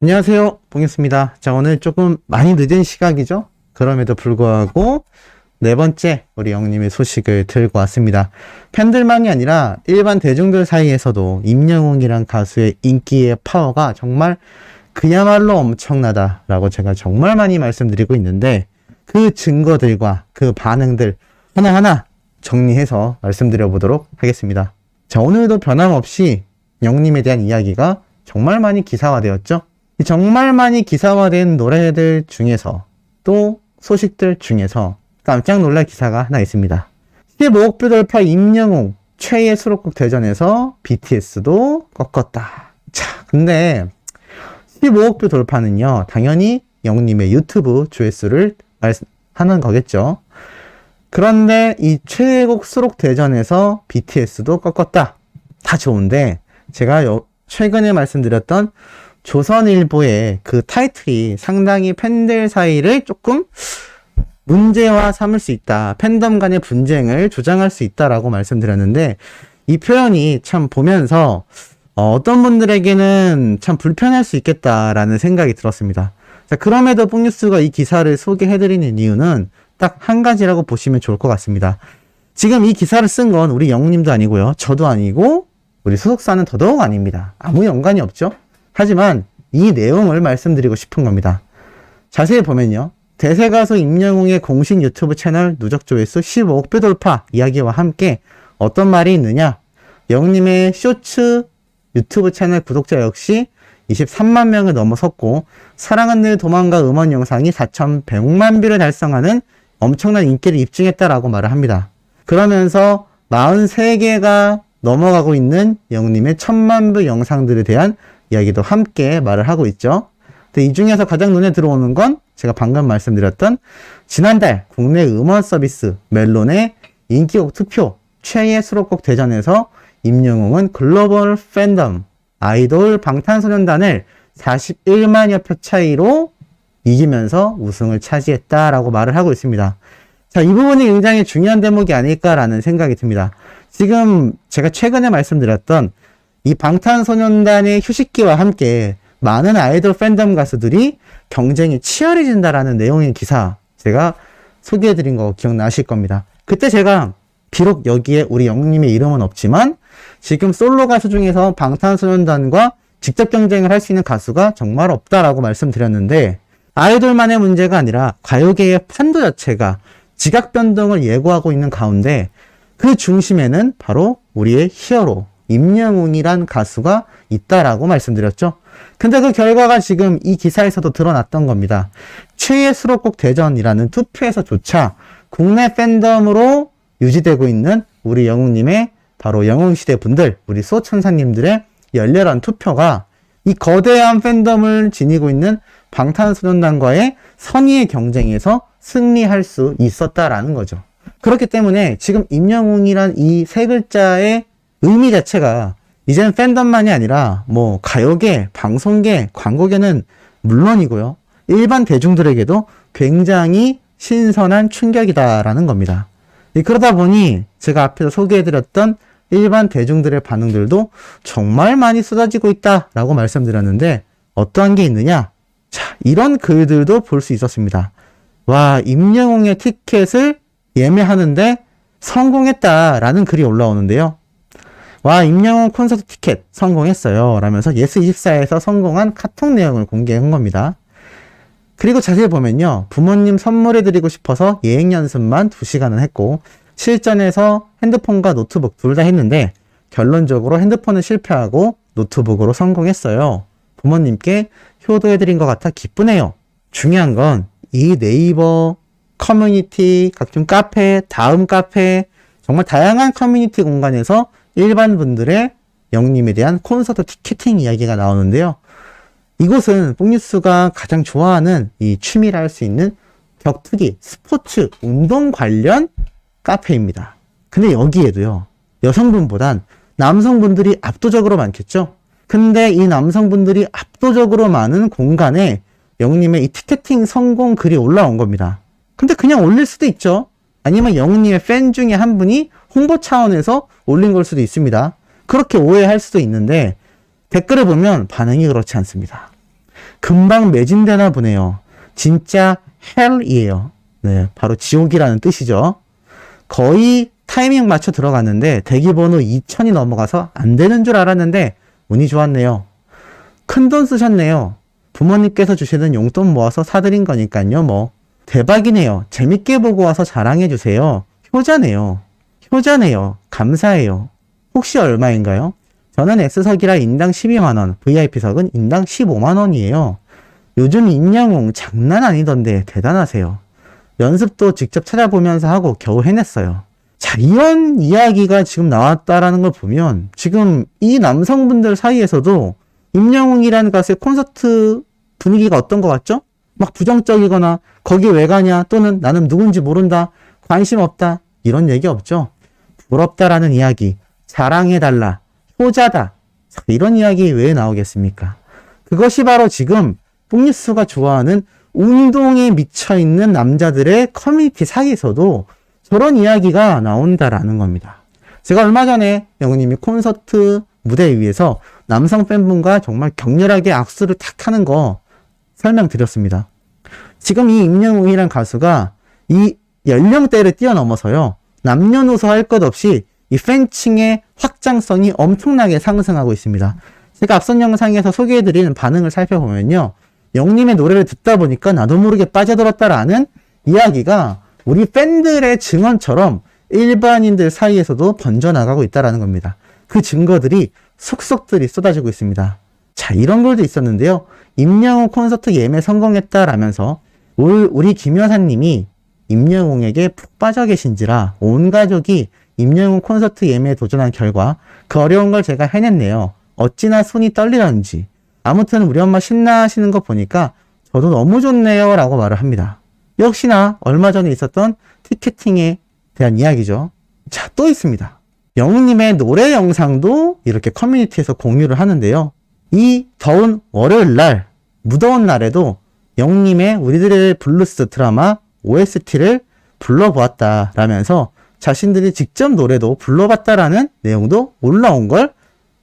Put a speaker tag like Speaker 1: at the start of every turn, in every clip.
Speaker 1: 안녕하세요, 봉유스입니다. 자, 오늘 조금 많이 늦은 시각이죠? 그럼에도 불구하고 네 번째 우리 영님의 소식을 들고 왔습니다. 팬들만이 아니라 일반 대중들 사이에서도 임영웅이란 가수의 인기의 파워가 정말 그야말로 엄청나다라고 제가 정말 많이 말씀드리고 있는데, 그 증거들과 그 반응들 하나하나 정리해서 말씀드려 보도록 하겠습니다. 자, 오늘도 변함없이 영님에 대한 이야기가 정말 많이 기사화되었죠? 정말 많이 기사화된 노래들 중에서, 또 소식들 중에서 깜짝 놀랄 기사가 하나 있습니다. 15억 뷰 돌파 임영웅 최애 수록곡 대전에서 BTS도 꺾었다. 자, 근데 15억 뷰 돌파는요, 당연히 영님의 유튜브 조회수를 하는 거겠죠. 그런데 이 최애곡 수록 대전에서 BTS도 꺾었다. 다 좋은데, 제가 최근에 말씀드렸던 조선일보의 그 타이틀이 상당히 팬들 사이를 조금 문제화 삼을 수 있다. 팬덤 간의 분쟁을 조장할 수 있다라고 말씀드렸는데, 이 표현이 참 보면서 어떤 분들에게는 참 불편할 수 있겠다라는 생각이 들었습니다. 자, 그럼에도 뽕뉴스가 이 기사를 소개해드리는 이유는 딱 한 가지라고 보시면 좋을 것 같습니다. 지금 이 기사를 쓴 건 우리 영웅님도 아니고요, 저도 아니고 우리 소속사는 더더욱 아닙니다. 아무 연관이 없죠. 하지만 이 내용을 말씀드리고 싶은 겁니다. 자세히 보면요, 대세가수 임영웅의 공식 유튜브 채널 누적 조회수 15억 뷰 돌파 이야기와 함께 어떤 말이 있느냐, 영웅님의 쇼츠 유튜브 채널 구독자 역시 23만 명을 넘어섰고, 사랑은 늘 도망가 음원 영상이 4,100만 뷰를 달성하는 엄청난 인기를 입증했다라고 말을 합니다. 그러면서 43개가 넘어가고 있는 영웅님의 1000만 뷰 영상들에 대한 이야기도 함께 말을 하고 있죠. 근데 이 중에서 가장 눈에 들어오는 건 제가 방금 말씀드렸던 지난달 국내 음원 서비스 멜론의 인기곡 투표 최애 수록곡 대전에서 임영웅은 글로벌 팬덤 아이돌 방탄소년단을 41만여 표 차이로 이기면서 우승을 차지했다라고 말을 하고 있습니다. 자, 이 부분이 굉장히 중요한 대목이 아닐까라는 생각이 듭니다. 지금 제가 최근에 말씀드렸던 이 방탄소년단의 휴식기와 함께 많은 아이돌 팬덤 가수들이 경쟁이 치열해진다라는 내용의 기사 제가 소개해드린 거 기억나실 겁니다. 그때 제가 비록 여기에 우리 영웅님의 이름은 없지만 지금 솔로 가수 중에서 방탄소년단과 직접 경쟁을 할 수 있는 가수가 정말 없다라고 말씀드렸는데, 아이돌만의 문제가 아니라 가요계의 판도 자체가 지각 변동을 예고하고 있는 가운데 그 중심에는 바로 우리의 히어로 임영웅이란 가수가 있다라고 말씀드렸죠. 근데 그 결과가 지금 이 기사에서도 드러났던 겁니다. 최애 수록곡 대전이라는 투표에서조차 국내 팬덤으로 유지되고 있는 우리 영웅님의 바로 영웅시대 분들, 우리 소천사님들의 열렬한 투표가 이 거대한 팬덤을 지니고 있는 방탄소년단과의 선의의 경쟁에서 승리할 수 있었다라는 거죠. 그렇기 때문에 지금 임영웅이란 이 세 글자의 의미 자체가 이제는 팬덤만이 아니라 뭐 가요계, 방송계, 광고계는 물론이고요, 일반 대중들에게도 굉장히 신선한 충격이다라는 겁니다. 그러다 보니 제가 앞에서 소개해드렸던 일반 대중들의 반응들도 정말 많이 쏟아지고 있다라고 말씀드렸는데, 어떠한 게 있느냐? 자, 이런 글들도 볼 수 있었습니다. 와, 임영웅의 티켓을 예매하는데 성공했다라는 글이 올라오는데요. 와, 임영웅 콘서트 티켓 성공했어요 라면서 예스24에서 성공한 카톡 내용을 공개한 겁니다. 그리고 자세히 보면요, 부모님 선물해드리고 싶어서 예행 연습만 2시간은 했고 실전에서 핸드폰과 노트북 둘 다 했는데 결론적으로 핸드폰은 실패하고 노트북으로 성공했어요. 부모님께 효도해드린 것 같아 기쁘네요. 중요한 건 이 네이버 커뮤니티, 각종 카페, 다음 카페, 정말 다양한 커뮤니티 공간에서 일반 분들의 영웅님에 대한 콘서트 티켓팅 이야기가 나오는데요. 이곳은 뽕뉴스가 가장 좋아하는 이 취미라 할 수 있는 격투기, 스포츠, 운동 관련 카페입니다. 근데 여기에도요, 여성분보단 남성분들이 압도적으로 많겠죠? 근데 이 남성분들이 압도적으로 많은 공간에 영웅님의 이 티켓팅 성공 글이 올라온 겁니다. 근데 그냥 올릴 수도 있죠. 아니면 영웅님의 팬 중에 한 분이 홍보 차원에서 올린 걸 수도 있습니다. 그렇게 오해할 수도 있는데 댓글을 보면 반응이 그렇지 않습니다. 금방 매진되나 보네요. 진짜 헬이에요. 네, 바로 지옥이라는 뜻이죠. 거의 타이밍 맞춰 들어갔는데 대기번호 2000이 넘어가서 안 되는 줄 알았는데 운이 좋았네요. 큰돈 쓰셨네요. 부모님께서 주시는 용돈 모아서 사드린 거니까요. 뭐 대박이네요. 재밌게 보고 와서 자랑해주세요. 효자네요. 효자네요. 감사해요. 혹시 얼마인가요? 저는 S석이라 인당 12만원, VIP석은 인당 15만원이에요. 요즘 임영웅 장난 아니던데 대단하세요. 연습도 직접 찾아보면서 하고 겨우 해냈어요. 자, 이런 이야기가 지금 나왔다라는 걸 보면 지금 이 남성분들 사이에서도 임영웅이라는 가수의 콘서트 분위기가 어떤 것 같죠? 막 부정적이거나 거기 왜 가냐 또는 나는 누군지 모른다, 관심 없다 이런 얘기 없죠? 부럽다라는 이야기, 자랑해달라, 효자다 이런 이야기 왜 나오겠습니까? 그것이 바로 지금 뽕뉴스가 좋아하는 운동에 미쳐있는 남자들의 커뮤니티 사이에서도 저런 이야기가 나온다라는 겁니다. 제가 얼마 전에 영우님이 콘서트 무대 위에서 남성 팬분과 정말 격렬하게 악수를 탁 하는 거 설명드렸습니다. 지금 이 임영웅이란 가수가 이 연령대를 뛰어넘어서요. 남녀노소 할 것 없이 이 팬층의 확장성이 엄청나게 상승하고 있습니다. 제가 앞선 영상에서 소개해드린 반응을 살펴보면요. 영님의 노래를 듣다 보니까 나도 모르게 빠져들었다라는 이야기가 우리 팬들의 증언처럼 일반인들 사이에서도 번져나가고 있다는 겁니다. 그 증거들이 속속들이 쏟아지고 있습니다. 자, 이런 글도 있었는데요. 임영웅 콘서트 예매 성공했다라면서 우리 김 여사님이 임영웅에게 푹 빠져 계신지라 온 가족이 임영웅 콘서트 예매에 도전한 결과 그 어려운 걸 제가 해냈네요. 어찌나 손이 떨리던지. 아무튼 우리 엄마 신나하시는 거 보니까 저도 너무 좋네요 라고 말을 합니다. 역시나 얼마 전에 있었던 티켓팅에 대한 이야기죠. 자, 또 있습니다. 영웅님의 노래 영상도 이렇게 커뮤니티에서 공유를 하는데요. 이 더운 월요일 날, 무더운 날에도 영웅님의 우리들의 블루스 드라마 OST를 불러보았다라면서 자신들이 직접 노래도 불러봤다라는 내용도 올라온 걸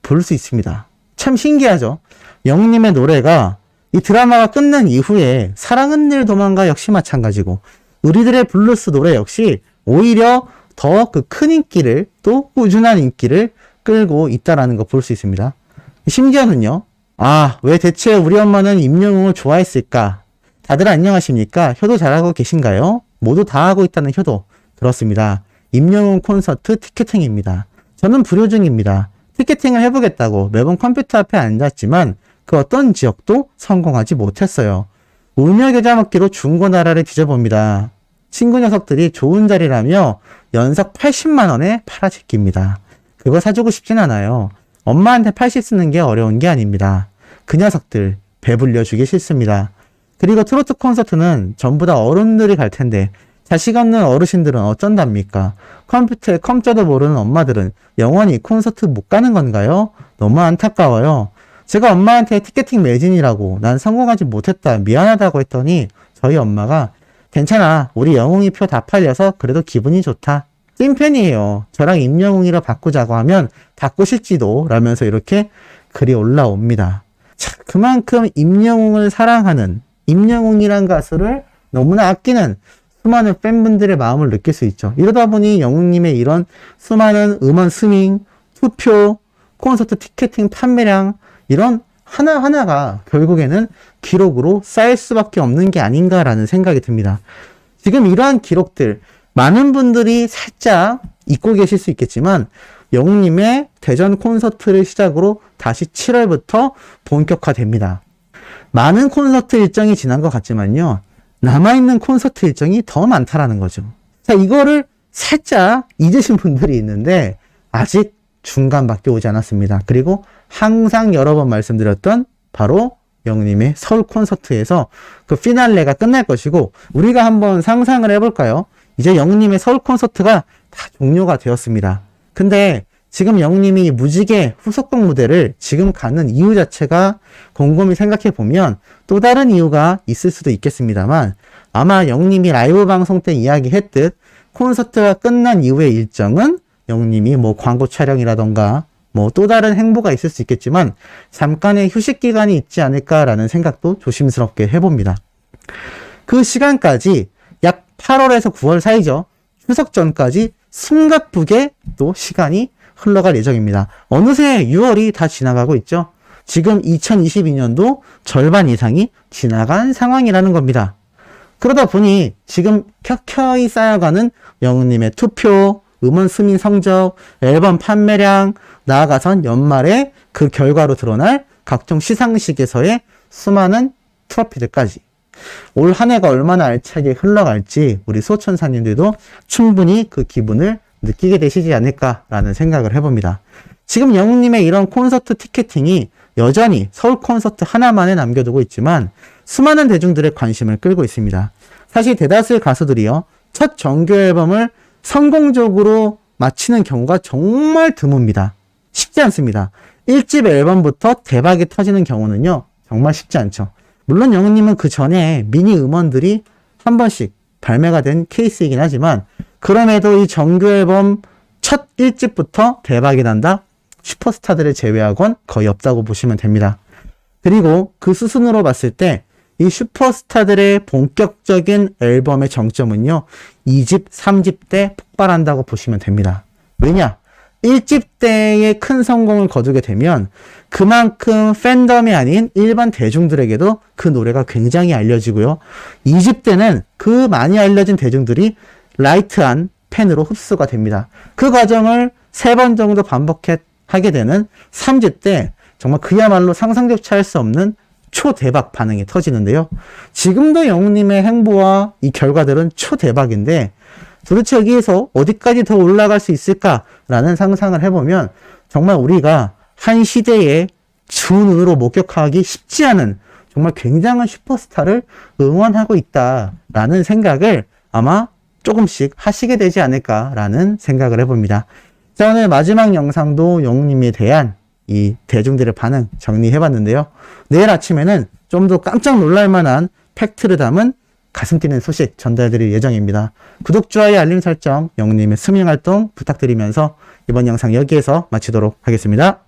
Speaker 1: 볼 수 있습니다. 참 신기하죠? 영웅님의 노래가 이 드라마가 끝난 이후에 사랑은 늘 도망가 역시 마찬가지고 우리들의 블루스 노래 역시 오히려 더 그 큰 인기를 또 꾸준한 인기를 끌고 있다라는 거 볼 수 있습니다. 심지어는요. 아, 왜 대체 우리 엄마는 임영웅을 좋아했을까? 다들 안녕하십니까? 효도 잘하고 계신가요? 모두 다 하고 있다는 효도 들었습니다. 임영웅 콘서트 티켓팅입니다. 저는 불효 중입니다. 티켓팅을 해보겠다고 매번 컴퓨터 앞에 앉았지만 그 어떤 지역도 성공하지 못했어요. 울며 겨자 먹기로 중고나라를 뒤져봅니다. 친구 녀석들이 좋은 자리라며 연석 80만 원에 팔아짓깁니다. 그거 사주고 싶진 않아요. 엄마한테 80 쓰는 게 어려운 게 아닙니다. 그 녀석들 배불려 주기 싫습니다. 그리고 트로트 콘서트는 전부 다 어른들이 갈 텐데 자식 없는 어르신들은 어쩐답니까? 컴퓨터에 컴자도 모르는 엄마들은 영원히 콘서트 못 가는 건가요? 너무 안타까워요. 제가 엄마한테 티켓팅 매진이라고 난 성공하지 못했다 미안하다고 했더니 저희 엄마가 괜찮아 우리 영웅이 표 다 팔려서 그래도 기분이 좋다. 찐팬이에요. 저랑 임영웅이라 바꾸자고 하면 바꾸실지도 라면서 이렇게 글이 올라옵니다. 자, 그만큼 임영웅을 사랑하는 임영웅이란 가수를 너무나 아끼는 수많은 팬분들의 마음을 느낄 수 있죠. 이러다 보니 영웅님의 이런 수많은 음원 스밍, 투표, 콘서트 티켓팅 판매량 이런 하나하나가 결국에는 기록으로 쌓일 수밖에 없는 게 아닌가라는 생각이 듭니다. 지금 이러한 기록들 많은 분들이 살짝 잊고 계실 수 있겠지만 영웅님의 대전 콘서트를 시작으로 다시 7월부터 본격화됩니다. 많은 콘서트 일정이 지난 것 같지만요. 남아있는 콘서트 일정이 더 많다라는 거죠. 자, 이거를 살짝 잊으신 분들이 있는데 아직 중간밖에 오지 않았습니다. 그리고 항상 여러 번 말씀드렸던 바로 영웅님의 서울 콘서트에서 그 피날레가 끝날 것이고 우리가 한번 상상을 해볼까요? 이제 영웅님의 서울 콘서트가 다 종료가 되었습니다. 근데 지금 영웅님이 무지개 후속곡 무대를 지금 가는 이유 자체가 곰곰이 생각해 보면 또 다른 이유가 있을 수도 있겠습니다만 아마 영웅님이 라이브 방송 때 이야기했듯 콘서트가 끝난 이후의 일정은 영웅님이 뭐 광고 촬영이라던가 뭐 또 다른 행보가 있을 수 있겠지만 잠깐의 휴식 기간이 있지 않을까라는 생각도 조심스럽게 해봅니다. 그 시간까지 약 8월에서 9월 사이죠. 추석 전까지 숨가쁘게 또 시간이 흘러갈 예정입니다. 어느새 6월이 다 지나가고 있죠. 지금 2022년도 절반 이상이 지나간 상황이라는 겁니다. 그러다 보니 지금 켜켜이 쌓여가는 영웅님의 투표, 음원 스밍 성적, 앨범 판매량, 나아가선 연말에 그 결과로 드러날 각종 시상식에서의 수많은 트로피들까지 올 한 해가 얼마나 알차게 흘러갈지 우리 소천사님들도 충분히 그 기분을 느끼게 되시지 않을까라는 생각을 해봅니다. 지금 영웅님의 이런 콘서트 티켓팅이 여전히 서울 콘서트 하나만에 남겨두고 있지만 수많은 대중들의 관심을 끌고 있습니다. 사실 대다수의 가수들이요, 첫 정규 앨범을 성공적으로 마치는 경우가 정말 드뭅니다. 쉽지 않습니다. 1집 앨범부터 대박이 터지는 경우는요, 정말 쉽지 않죠. 물론 영웅님은 그 전에 미니 음원들이 한 번씩 발매가 된 케이스이긴 하지만 그럼에도 이 정규 앨범 첫 1집부터 대박이 난다? 슈퍼스타들을 제외하곤 거의 없다고 보시면 됩니다. 그리고 그 수순으로 봤을 때 이 슈퍼스타들의 본격적인 앨범의 정점은요, 2집, 3집 때 폭발한다고 보시면 됩니다. 왜냐? 1집 때의 큰 성공을 거두게 되면 그만큼 팬덤이 아닌 일반 대중들에게도 그 노래가 굉장히 알려지고요. 2집 때는 그 많이 알려진 대중들이 라이트한 팬으로 흡수가 됩니다. 그 과정을 3번 정도 반복하게 되는 3집 때 정말 그야말로 상상조차 할 수 없는 초대박 반응이 터지는데요. 지금도 영웅님의 행보와 이 결과들은 초대박인데 도대체 여기에서 어디까지 더 올라갈 수 있을까라는 상상을 해보면 정말 우리가 한 시대의 주 눈으로 목격하기 쉽지 않은 정말 굉장한 슈퍼스타를 응원하고 있다라는 생각을 아마 조금씩 하시게 되지 않을까라는 생각을 해봅니다. 자, 오늘 마지막 영상도 영웅님에 대한 이 대중들의 반응 정리해봤는데요. 내일 아침에는 좀 더 깜짝 놀랄 만한 팩트를 담은 가슴 뛰는 소식 전달드릴 예정입니다. 구독, 좋아요, 알림 설정, 영웅님의 스밍 활동 부탁드리면서 이번 영상 여기에서 마치도록 하겠습니다.